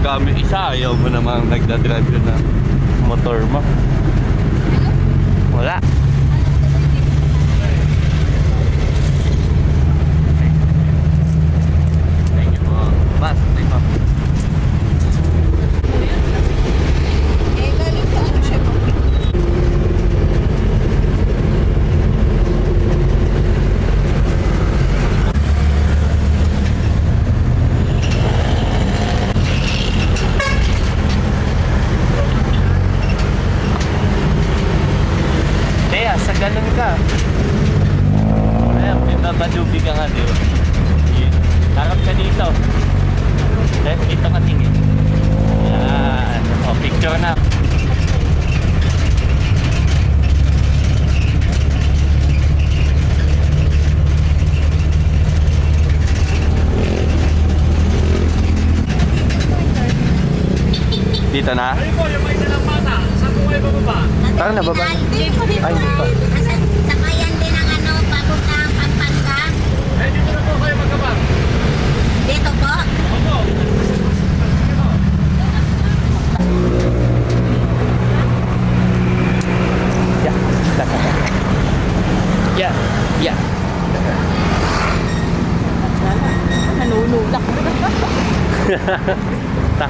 magamit isa, ayaw mo namang nagdadrive yun na motor mo. Wala. Thank you po. Mas, thank you. Galing sa ano siya po? Kaya, sa ganun ka. Ayan, may babadubi ka nga, di ba? Yun. Harap ka dito. Dito ka tingin. Yan. O, picture na. Dito na? Ayun po, yung may dalang bata. Saan po kayo bababa? Tara na, baba. Ay, dito. Sakayan din ang ano, papuntang Pampanga. Eh, dito na po kayo magkabang. Dito po. Opo. Yeah. Yeah. Yeah. Nanunulak. Ta.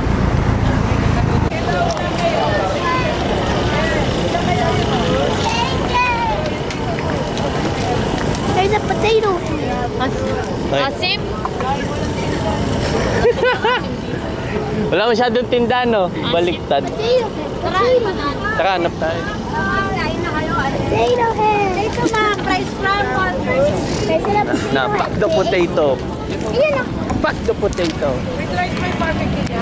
There's a potato. Ay. Asim? Wala masyadong tinda, no? Baliktad. Potato. Tara, hanap tayo. Potato head. Ito na, price from Na, pack the potato. Ayan o. Pack the potato. With rice may barbecue niya.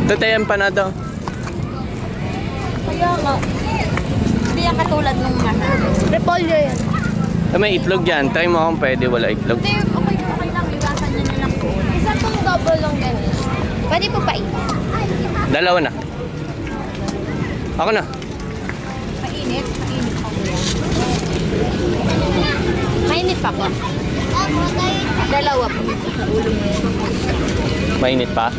Ito tayo empanado. Kaya nga. Hindi yan katulad nung ano. Repolyo yan. May itlog yan. Try mo kung pwede wala itlog. Hindi, okay lang. Iwasan nyo na lang po. Isa pong double long ganun. Pwede po pa Dalawa na. Ako na. Mainit? Mainit pa po yan. Mainit pa po. Dalawa po. Mainit pa.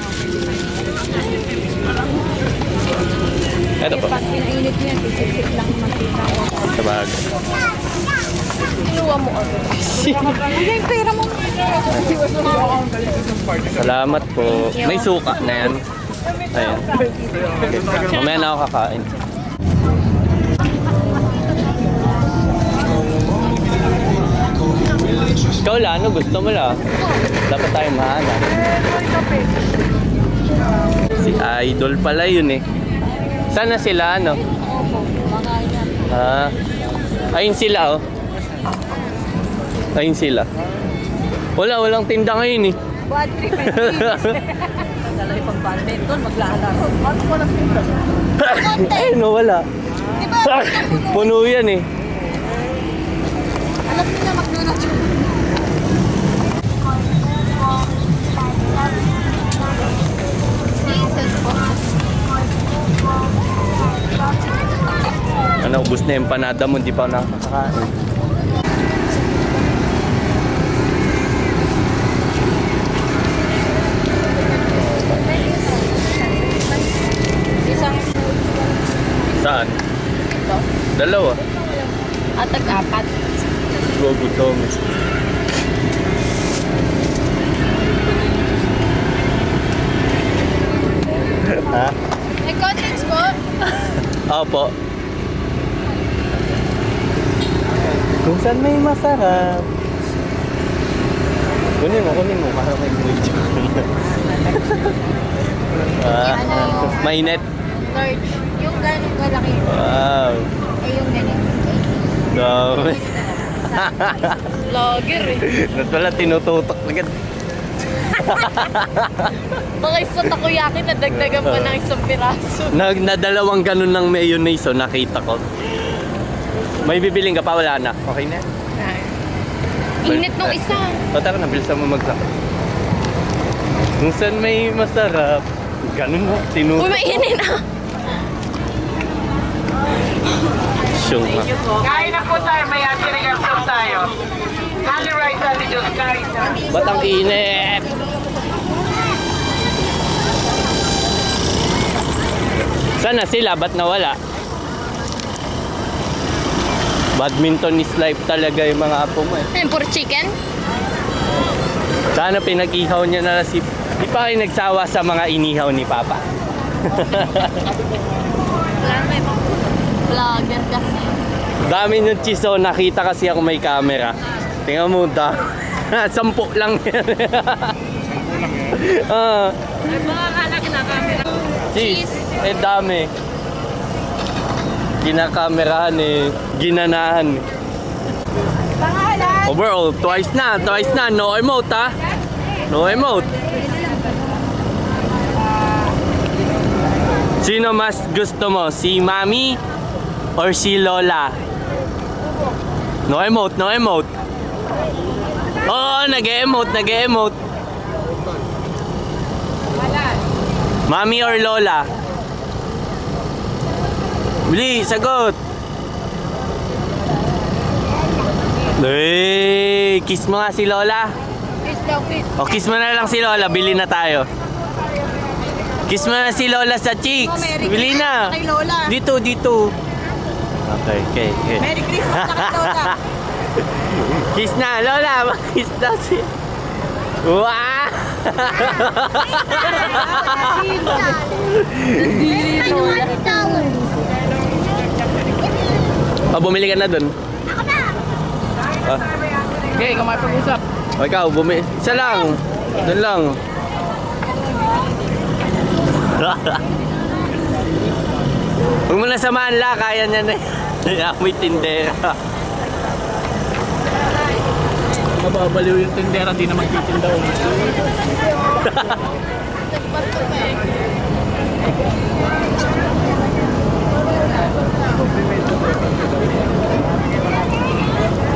Ito po. Pag pinainit nyo yan, sisip lang makita ko. Sabagay. Kinuha mo ako. Ay, pera mo. Salamat po. May suka na yan. Ayan. Okay. Mamaya na ako kakain. Ikaw la, ano gusto mo la? Dapat tayo mahanap. Si Idol pala yun eh. Sana sila ano? Ah, ayun sila oh. Ayun sila. Walang tinda ngayon eh. Bad trip and Dala yung pag-badminton, maglalaro. Ano ko lang tinda? Ayun no, wala. Diba? Puno yan eh. Alam nyo na mag-donut yun. Ano, ubus na yung empanada mo, hindi pa ako nakakakain. Isang Saan? ito. Dalawa. At tag-apat. Gugutom. Ha? May contents po. Opo. Kung saan may masarap. Kunin mo. Para may video. Mainit. Large. Yung gano'ng kalaki. Wow. Eh, yung ganito. Dami. Vlogger eh. Ba't wala tinututok agad? Mga isa takoyaki na dagdagan pa ng isang piraso. Nadalawang ganun ng mayonnaise, so nakita ko. May bibiling ka pa, wala na. Okay na? Init nung isa. O tara na, bilisan mo maglakad. Kung saan may masarap, ganun mo, Uy, tinutok. mainin ah. Siyong ha. Kain na po tayo, may atirigang soup tayo. Honey rice, honey juice, kain na. Ba't ang init? Sana sila, ba't nawala? Badminton is life talaga yung mga apo mo eh. Ayun, puro chicken. Sana pinag-ihaw niya na si... Di pa kayo nagsawa sa mga inihaw ni Papa. Vlogger kasi. Dami yung cheese oh, nakita kasi ako may camera. Tingnan mo da. 10 lang yan. Ay, baka kala kinakamera. Cheese. Eh dami. Kinakamerahan eh. Ginanahan. Overall, twice na. No emote ha. No emote. Sino mas gusto mo? Si Mami or si Lola? No emote. Oo, nag-emote. Mami or Lola? Bili, sagot. Kiss mo nga si Lola. O, kiss mo na lang si Lola. Bili na tayo. Kiss mo na si Lola sa cheeks. Bili na. Kay Lola. Dito. Okay. Merry Christmas sa kay Lola. Kiss na, Lola. Kiss na si... Wow! Bumili ka na dun. Okay, ikaw pag-usap. Ikaw, bumili. Isa lang. Doon lang. Huwag mo na samahan la, kaya niya na. Amoy tindera. Mababaliw yung tindera, di na magtitinda ulit.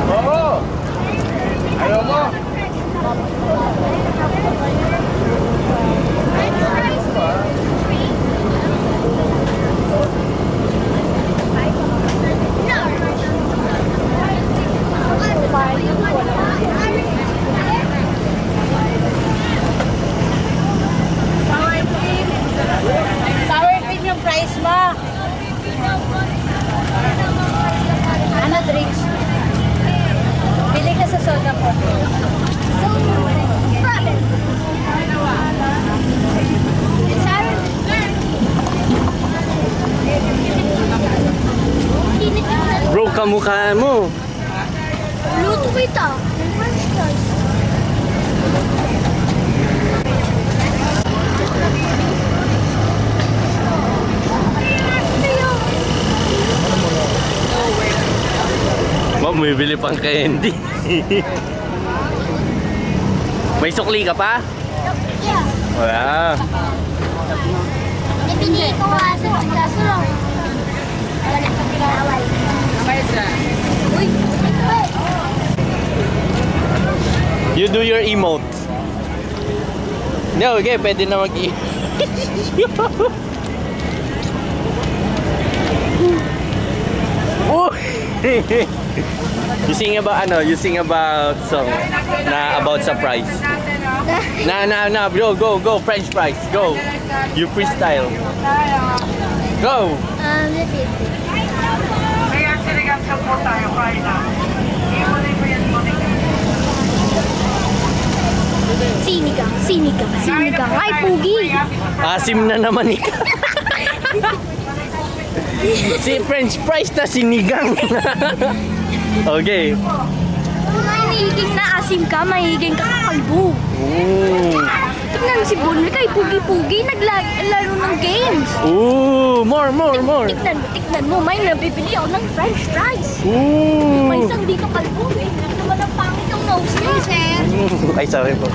Oo! Ayaw mo! Sour cream yung price mo. Ano drinks? Bili ka sa soda po. Bro, kamukha mo. Luto kita. Bumibili pang candy. May sukli ka pa? Yeah. Wala. Ibili ko nga sa kaso lang. Wala na pang pinawal. Uy! You do your emote. No, okay, pwede na mag-i... Oh! You sing about song na about sa price. Na, go, French fries, go. You freestyle. Go! May atirigang soup po tayo, kain na. Iulay mo yan, Sinigang. Ay, pugi! Asim na naman ikaw. Si French fries na sinigang. Okay. Kung mahihiging na asim ka, mahihiging ka kakalbo. Ooh. Tignan mo si Bonnie kay pugi-pugi, naglaro ng games. Ooh, more. Tignan mo, may nabibili ako ng french fries. Ooh. May isang dito kalbo eh. Naman ang pangit yung nose niyo, sir. Ay, sorry po.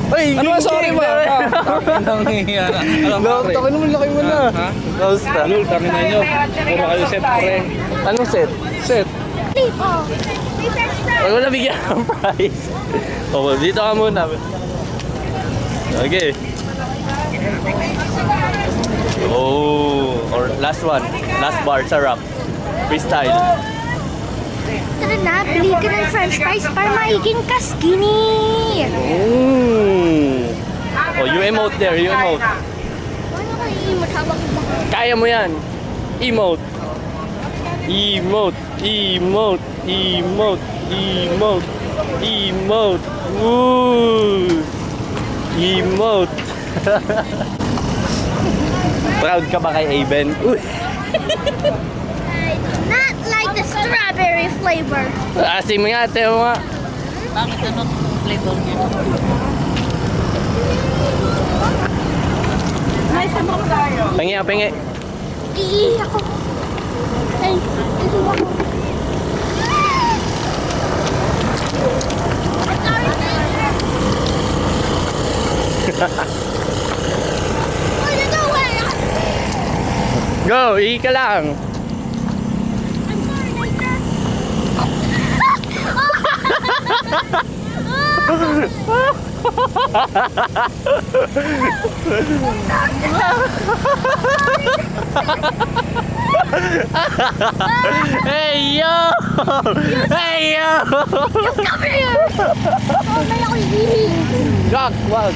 Ay, Ano ba, sorry ba? Anong Takin naman, laki mo na. Kausta? Lul, kami na nyo. Puro kayo set, pre. Anong set? Set. Oh, may french fries. Huwag mo na bigyan ng price. Oh, dito ka muna. Okay. Oh, or last one. Last bar, sarap. Freestyle. Tara na, bili ka ng french fries para maiging ka skinny. Oh, you emote there, you emote. Ano ka iimot habang kumakain? Kaya mo yan. Emote. Emote. Emote. Emote. Emote. Emote. Woo! Emote. Proud ka ba kay Aben? Uy. Not like the strawberry flavor. Asim nga, ate mo nga. Bakit ano flavor niya? May sabok tayo. Pengi, pengi. Iiyak ako. Ay, ito ako. What are you doing? Go, ihi ka lang. I'm sorry, Nature. Hey yo! Hey yo! Come here! Oh, may ako ihihi. Jack, wag.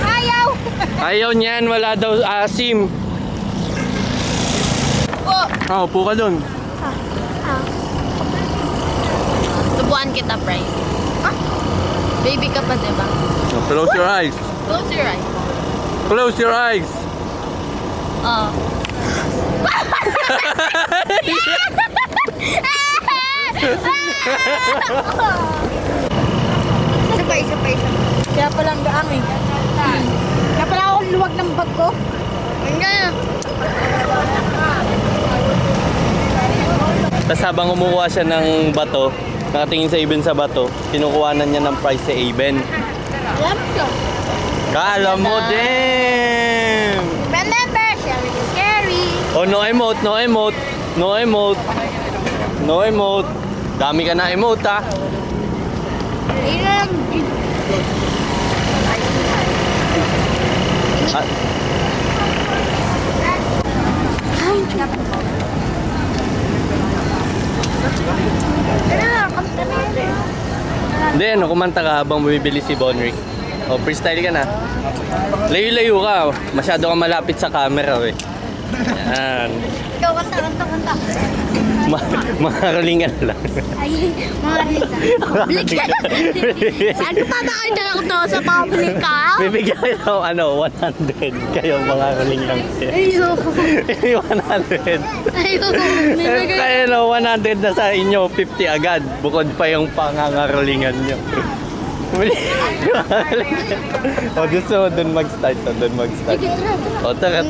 Ayaw! Ayaw niyan, wala daw asim. Oh, upo ka dun. Tubuan kita, Bray. Baby ka pa, diba? Close your eyes. Close your eyes. Close your eyes. Oh. Sabay. Kaya palang gaang eh. Kaya pala ako luwag ng bag ko. Ano? Tapos habang kumukuha siya ng bato, nakatingin sa Aben sa bato, kinukuhanan niya ng prize si Aben. Alam ko. Kala mo din! Remember, sharing is scary. Oh, no emote, no emote, no emote, no emote. Dami ka na emote, ha? Ilang... Ah, hindi, ano, kumanta ka habang bumibili si Bonrick. O, freestyle ka na. Layo-layo ka. Masyado ka malapit sa camera, eh. Yan. Ikaw, kanta. Mga kalingan lang. Ay, mga rita. Saan ko papakita ako to sa public ka? Bibigyan kayo ng 100 kayo mga kalingan. Ayoko. 100. Ayoko. Kaya no, 100 na sa inyo, 50 agad. Bukod pa yung pangangarolingan nyo. O, gusto mo dun mag-start. O, dun mag-start. Sige, tara. O, tara.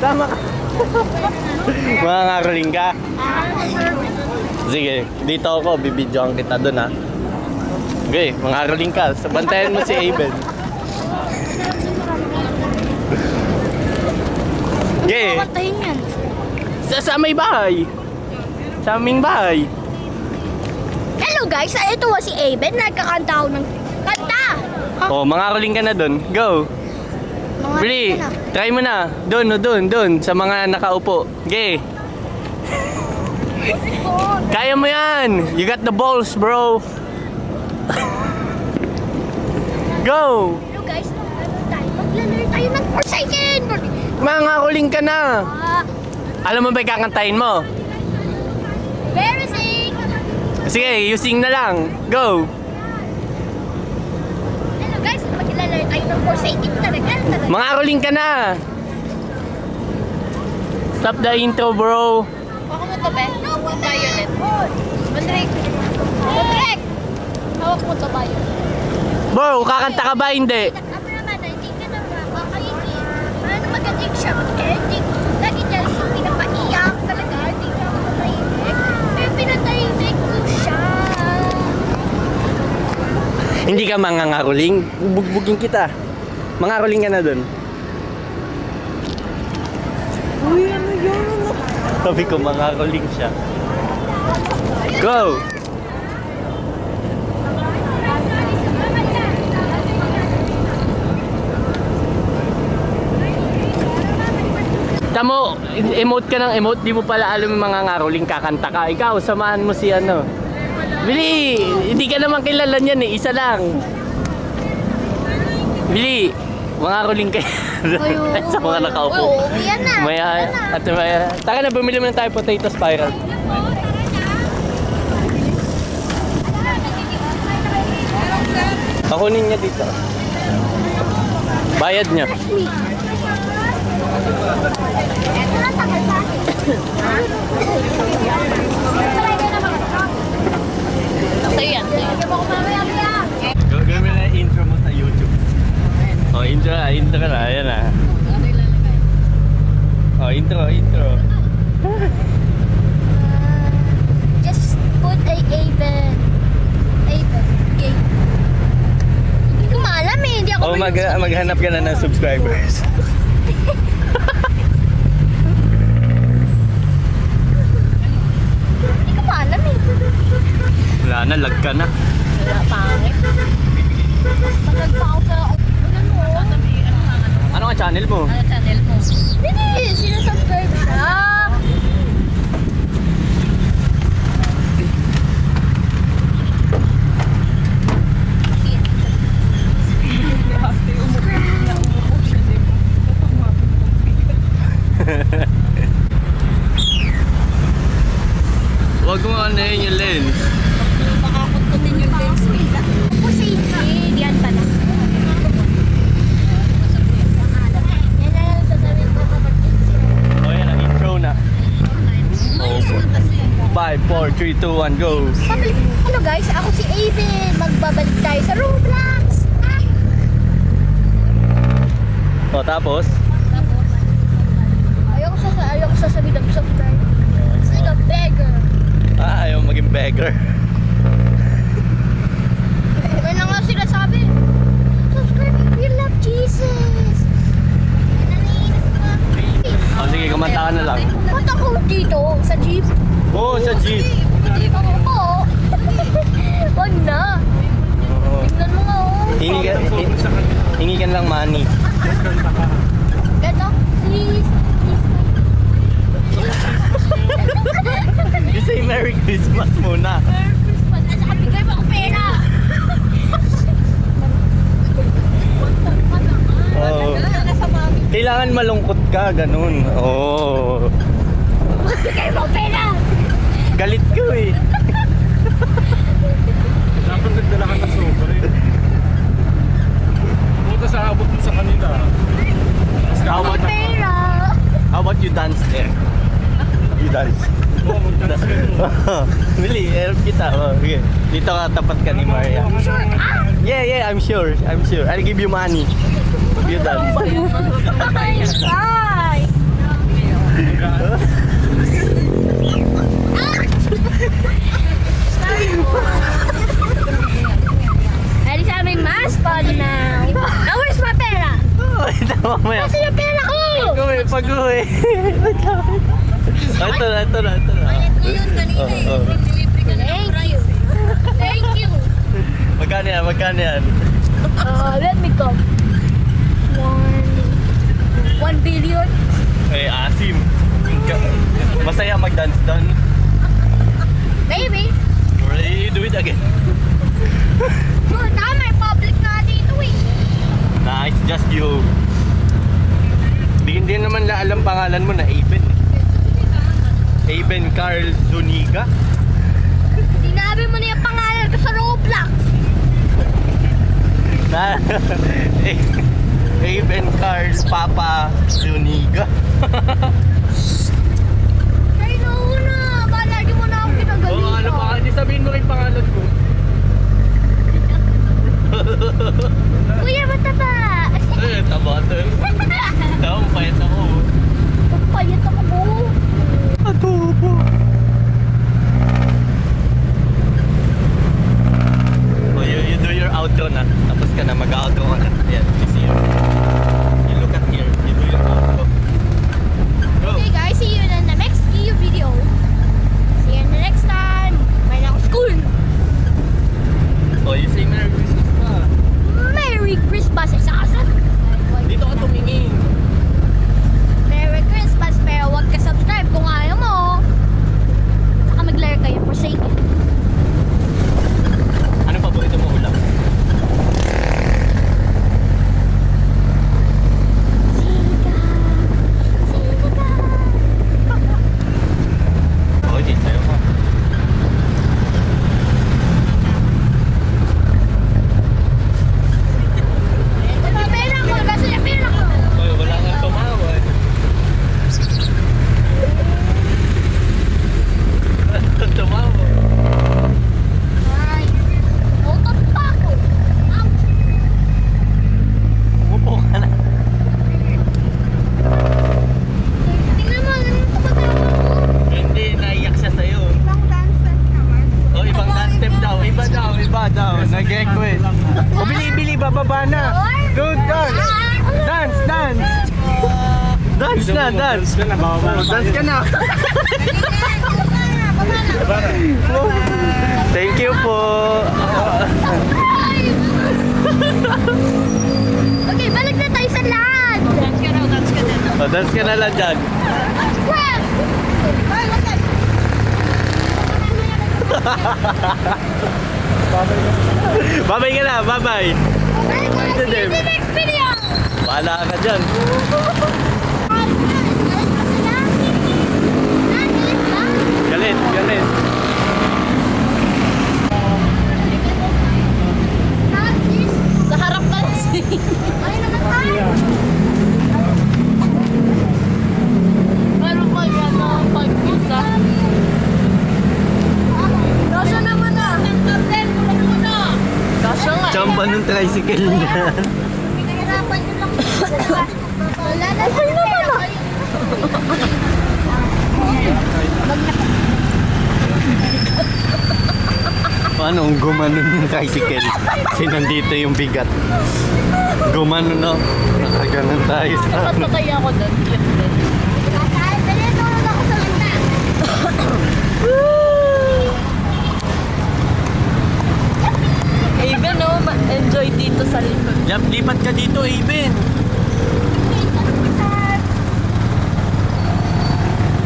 Tama ka. Mangangaroling ka. Sige, dito ako. Bibidyoan kita dun, ha. Okay, mangangaroling ka. Bantayan mo si Aben. Okay. Patayin yan. Sa may bahay. Sa aming bahay. Hello guys, ito si Aben. Nagkakanta ako ng kanta. Oh, mangaroling ka na dun. Go. Mga Bri, ano na. try mo na. Dun. Sa mga nakaupo. Okay. Kaya mo yan. You got the balls, bro. Go. Hello guys, maglalaro tayo ng Forsaken. Mangaroling ka na. Ah, Alam mo ba kakantahin mo? embarrassing. Sige, you sing na lang. Go. Hello guys, maglalaro tayo ng Forsaken talaga. Mangaroling ka na. Stop the intro, bro. Ako mo to, be? Violet. Mandrik. Hawak mo to, Violet. Bro, kakanta ka ba? Hindi. Ako naman, hindi ka na makakaiki. Ano magaling siya, mag-ending. Lagi niya siya pinapaiyak talaga. Hindi ka matahimik. Pero pinatahimik ko siya. Hindi ka mangangaroling. Bugbugin kita. Mangaroling ka na dun. Uy, ano yan? Sabi ko, mangaroling siya. Go! Tamo, emote ka ng emote, di mo pala alam yung mga ngaruling kakanta ka. Ikaw, samahan mo si ano. Bili, hindi ka naman kilala niyan eh, isa lang. Bili, mga ngaruling kayo. Sa mga nakaupo. Oo, yan na. Maya, at maya. Taka na, bumili mo na tayo potato spiral. Pakunin niya dito. Bayad niya. Ito na takal sa akin. Sa'yo yan. Hindi mo ko mamaya-maya. Gawin mo na intro mo sa YouTube. Oh, intro na. Ayan na. Oh, intro. Just put a Aben. Okay. Hindi ko maalam eh. Hindi ako Oh, maghanap ka na ng subscribers. Hindi ko maalam eh. Wala na, lag ka na. Wala, pangit. Magagpa ako sa... Ano ang channel mo? Ano channel mo? Hindi, sinasubscribe siya. Huwag mo ano yun yung lens. Baka kuntutin yung lens mo. Ako si Dian pala. Yan na lang sasabihin ko kapag Oh, yan ang intro na. Oh, 5, 4, 3, 2, 1, go! Hello guys, ako si Aben. Magbabalik tayo sa Roblox. Oh, tapos? Ayoko sasabihin ng subscribe. It's like a beggar. Ayaw maging beggar. Ano na nga sila sabi? Subscribe, we love Jesus. Nanainis ka. Oh, sige, kumanta ka na lang. Ba't ako dito? Sa jeep? Oo, sa jeep. Oo. Wag na. Oo. Tignan mo nga oh. Hingi ka lang money. Gato, please. You say Merry Christmas muna. Merry Christmas. At saka bigay mo ako pera. Oh. Kailangan malungkot ka, ganun. Oh. Bigay mo ako pera. Galit ko eh. Dapat nagdala ka ng sobre. Puta sa abot mo sa kanila. How about, Pera. how about you dance there? You dance. Oo, mag-dance ka mo. Bili, help kita. Oh, okay. Dito ka, tapat ka ni Maria. Sure. Ah! Yeah, I'm sure. I'll give you money. You dance. Bye! Ready sa aming mas fun now. Now where's my pera? Oh, ito mamaya. Kasi yung pera ko! Pag-uwi. Ito na. Ngayon, kanina eh. Oh. Delivery ka na ng Thank price. you. Thank you. Magkano yan? Let me come. 1 billion. Eh, asim. Masaya mag-dance doon. Maybe. Or you do it again. Oh, tama. Public na dito eh. Nah, it's just you. Hindi naman na alam pangalan mo na Aben. Aben Carl Zuniga. Sinabi mo na yung pangalan ko sa Roblox. Na Aben Carl Papa Zuniga. Ay, nauna. Balagi mo na ako pinagalitan. Oh, ano pa? Di sabihin mo rin pangalan ko. Kuya, mataba. Taba doon. Tama, payat ako. Payat ako mo. Adobo. Oh, you do your outro na. Tapos ka na, mag-outro ka na. Ayan, you see here. You look at here. You do your outro. Go. Okay guys, iba daw, nag-request. O bili, bababa na. Go, dance. Dance. Dance na, dance. Dance ka na. Thank you po. Okay, balik na tayo sa land. Dance ka raw, dance ka din. O, dance ka na lang dyan. Crap! Ay, what's that? Babay ka na, babay. Bye, guys. See you in the next video. Bahala ka dyan. Galit. Sa harap dance. Meron pa yan ang pag-isa. Kasha naman ah. Kasha nga. Chamba ng tricycle niya. Pinahirapan nyo lang. Wala na sa naman Paano ang gumanon yung tricycle? Sinandito yung bigat. Gumanon no? Nakaganon tayo sa ano. Nakasakay ako doon. Pinatulog ako sa luna. Even no, enjoy dito sa likod. Yap, lipat ka dito, Aben.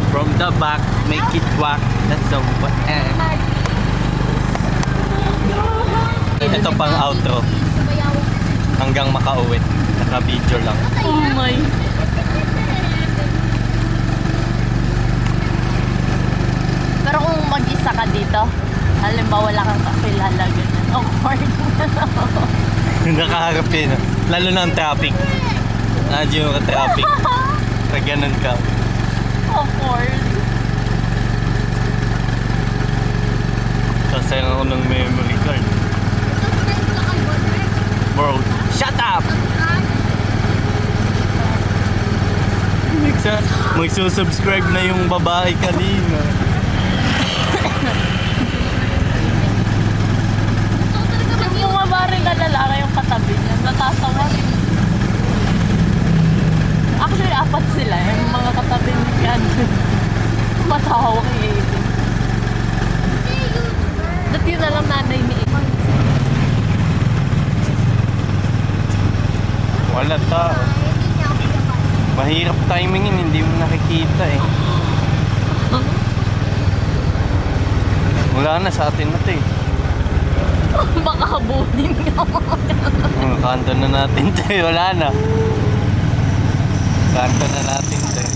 From the back, make it walk. That's so fun. Ito pang outro. Hanggang makauwi. Naka-video lang. Oh my. Pero kung mag-isa ka dito, halimbawa wala kang kakilala, ganyan. Awkward. Nakaharap yun. Lalo na ang traffic. Nadyo yung traffic. Pag ganun ka. Awkward. Sasayang ako ng memory card. Bro, shut up! Magsusubscribe na yung babae kanina. Yung bumaba rin na lalaki yung katabi niya, natatawa rin. Actually, apat sila, yung mga katabi ni Jan. Matawa kay Aiden. Dati yun na lang nanay ni Aiden. Wala tao. Mahirap timingin, hindi mo nakikita eh. Wala na sa atin na to eh. Baka habulin ka mo. Kanto na natin to eh, wala na. Kanto na natin to eh.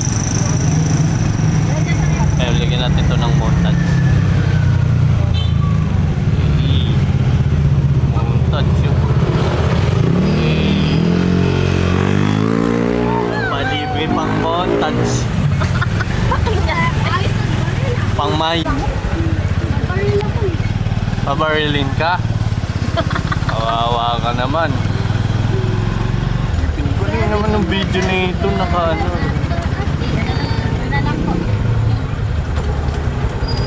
Kaya lagyan natin to ng montage. Montage yun. Palibre pang montage. Pang may. Pabarilin ka? Kawawa ka naman. Pinukunin naman ng video na ito, naka-ano.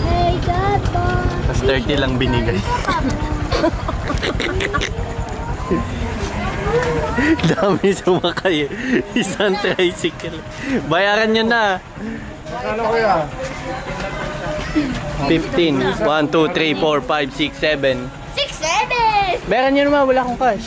Hey, Dad, Tapos 30 lang binigay. Dami sumakay. Isang tricycle. Bayaran nyo na. Ano kuya? 15. 1, 2, 3, 4, 5, 6, 7. 6, 7! Bayaran nyo naman, wala akong cash.